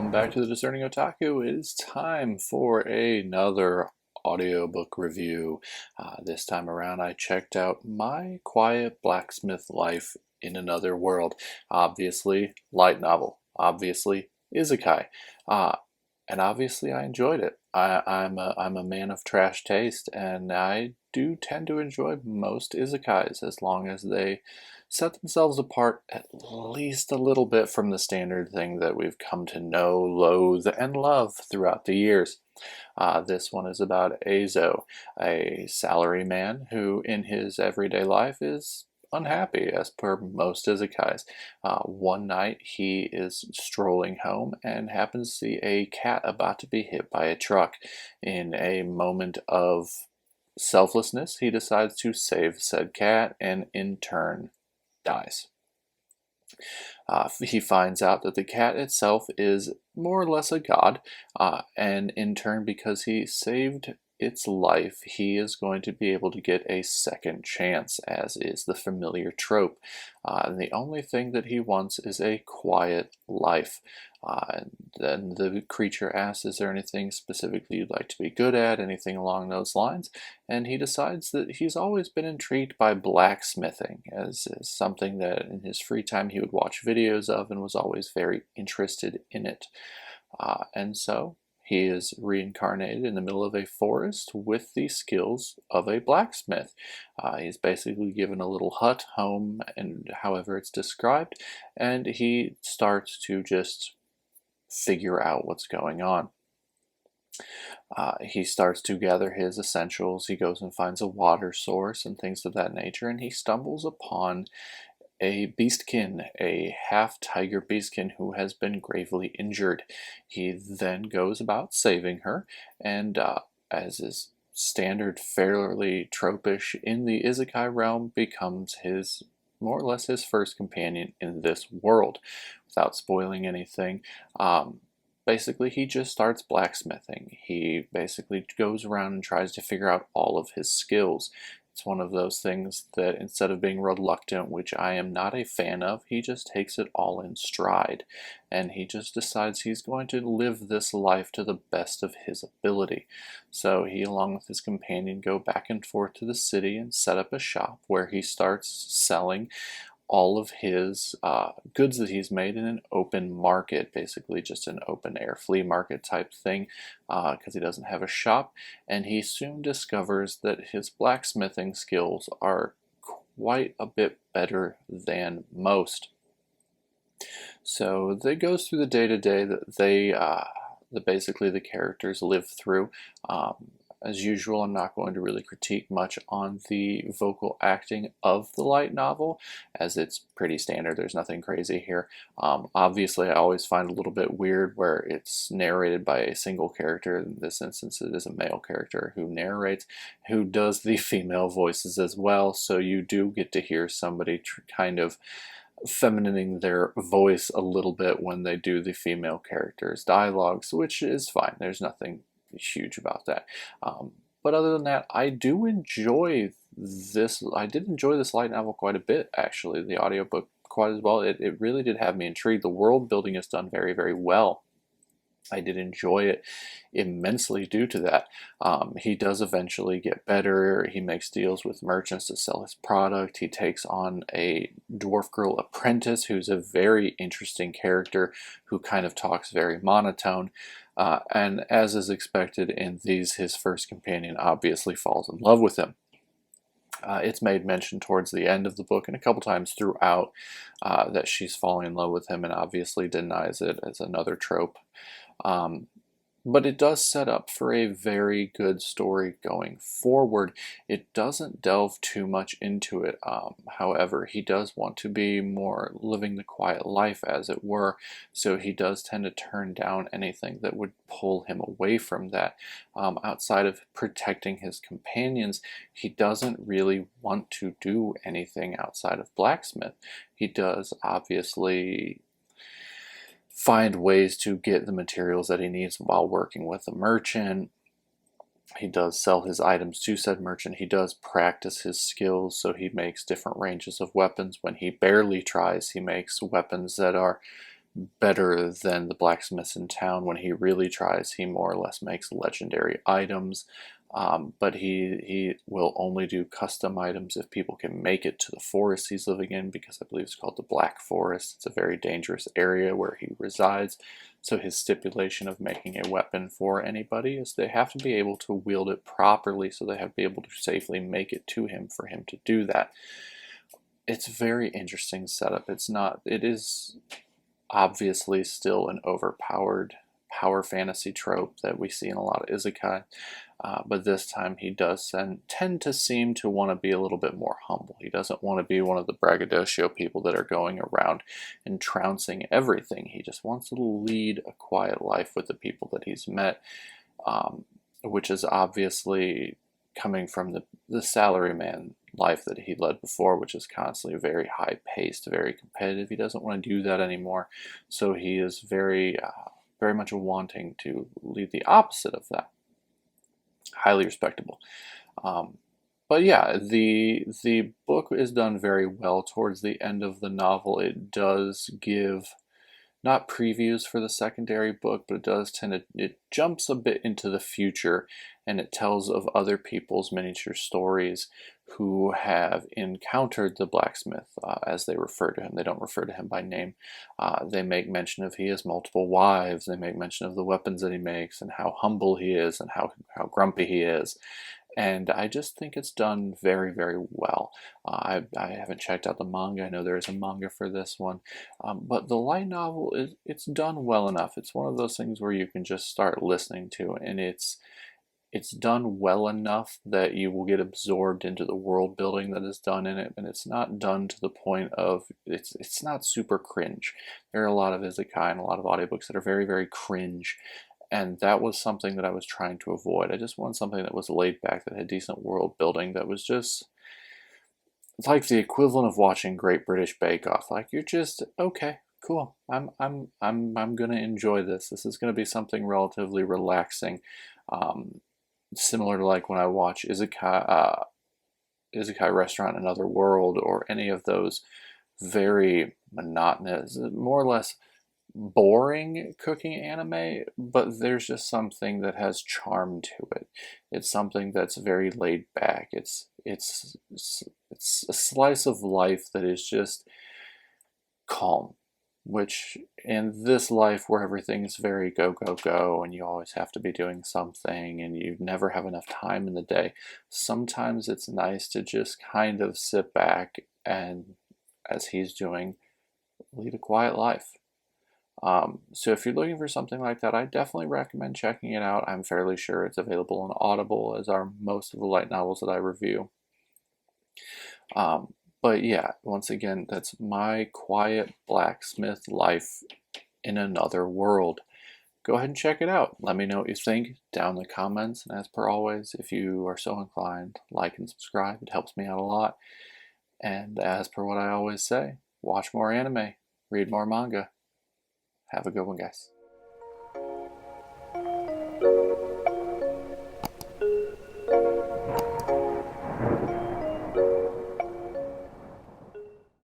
Welcome back to the Discerning Otaku. It is time for another audiobook review. This time around, I checked out My Quiet Blacksmith Life in Another World. Obviously, light novel. Obviously, isekai. And obviously, I enjoyed it. I'm a man of trash taste, and I do tend to enjoy most isekais as long as they set themselves apart at least a little bit from the standard thing that we've come to know, loathe, and love throughout the years. This one is about Azo, a salaryman who in his everyday life is unhappy, as per most isekais. One night he is strolling home and happens to see a cat about to be hit by a truck. In a moment of selflessness, he decides to save said cat and in turn dies. He finds out that the cat itself is more or less a god, and in turn, because he saved its life, he is going to be able to get a second chance, as is the familiar trope. And the only thing that he wants is a quiet life. And then the creature asks, is there anything specifically you'd like to be good at, anything along those lines? And he decides that he's always been intrigued by blacksmithing as something that in his free time he would watch videos of and was always very interested in it. And so he is reincarnated in the middle of a forest with the skills of a blacksmith. He's basically given a little hut, home, and however it's described, and he starts to just figure out what's going on. He starts to gather his essentials. He goes and finds a water source and things of that nature, and he stumbles upon a beastkin, a half-tiger beastkin who has been gravely injured. He then goes about saving her, and as is standard, fairly tropish in the isekai realm, becomes his more or less his first companion in this world. Without spoiling anything, basically he just starts blacksmithing. He basically goes around and tries to figure out all of his skills. It's one of those things that instead of being reluctant, which I am not a fan of, he just takes it all in stride. And he just decides he's going to live this life to the best of his ability. So he, along with his companion, go back and forth to the city and set up a shop where he starts selling all of his goods that he's made in an open market, basically just an open air flea market type thing, because he doesn't have a shop. And he soon discovers that his blacksmithing skills are quite a bit better than most. So it goes through the day-to-day that that basically the characters live through. As usual, I'm not going to really critique much on the vocal acting of the light novel, as it's pretty standard. There's nothing crazy here. Obviously, I always find a little bit weird where it's narrated by a single character. In this instance, it is a male character who narrates, who does the female voices as well, so you do get to hear somebody kind of feminining their voice a little bit when they do the female character's dialogues, which is fine. There's nothing huge about that. But other than that, I do enjoy this. I did enjoy this light novel quite a bit, actually. The audiobook quite as well. It really did have me intrigued. The world building is done very, very well. I did enjoy it immensely due to that. He does eventually get better. He makes deals with merchants to sell his product. He takes on a dwarf girl apprentice who's a very interesting character who kind of talks very monotone. And as is expected in these, his first companion obviously falls in love with him. It's made mention towards the end of the book and a couple times throughout that she's falling in love with him and obviously denies it, as another trope. But it does set up for a very good story going forward. It doesn't delve too much into it. However, he does want to be more living the quiet life, as it were, so he does tend to turn down anything that would pull him away from that. Outside of protecting his companions, he doesn't really want to do anything outside of blacksmith. He does obviously find ways to get the materials that he needs while working with a merchant. He does sell his items to said merchant. He does practice his skills, so he makes different ranges of weapons. When he barely tries, he makes weapons that are better than the blacksmiths in town. When he really tries, he more or less makes legendary items. But he will only do custom items if people can make it to the forest he's living in, because I believe it's called the Black Forest. It's a very dangerous area where he resides. So his stipulation of making a weapon for anybody is they have to be able to wield it properly, so they have to be able to safely make it to him for him to do that. It's a very interesting setup. It is obviously still an overpowered power fantasy trope that we see in a lot of isekai, but this time he does tend to seem to want to be a little bit more humble. He doesn't want to be one of the braggadocio people that are going around and trouncing everything. He just wants to lead a quiet life with the people that he's met, which is obviously coming from the salaryman life that he led before, which is constantly very high-paced, very competitive. He doesn't want to do that anymore, so he is very much wanting to lead the opposite of that. Highly respectable. But yeah, the book is done very well. Towards the end of the novel, it does give not previews for the secondary book, but it jumps a bit into the future, and it tells of other people's miniature stories who have encountered the blacksmith, as they refer to him. They don't refer to him by name. They make mention of he has multiple wives. They make mention of the weapons that he makes and how humble he is and how grumpy he is. And I just think it's done very, very well. I haven't checked out the manga. I know there is a manga for this one. But the light novel, it's done well enough. It's one of those things where you can just start listening to, and it's done well enough that you will get absorbed into the world building that is done in it, and it's not done to the point of, it's not super cringe. There are a lot of isekai and a lot of audiobooks that are very, very cringe, and that was something that I was trying to avoid. I just wanted something that was laid back, that had decent world building, that was just like the equivalent of watching Great British Bake Off. Like, you're just, okay, cool. I'm gonna enjoy this. This is gonna be something relatively relaxing. Similar to like when I watch Isekai Restaurant in Another World, or any of those very monotonous, more or less boring cooking anime, but there's just something that has charm to it. It's something that's very laid back. It's a slice of life that is just calm, which in this life where everything is very go, go, go, and you always have to be doing something and you never have enough time in the day, sometimes it's nice to just kind of sit back and, as he's doing, lead a quiet life. So if you're looking for something like that, I definitely recommend checking it out. I'm fairly sure it's available on Audible, as are most of the light novels that I review. But yeah, once again, that's My Quiet Blacksmith Life in Another World. Go ahead and check it out. Let me know what you think down in the comments. And as per always, if you are so inclined, like and subscribe. It helps me out a lot. And as per what I always say, watch more anime, read more manga. Have a good one, guys.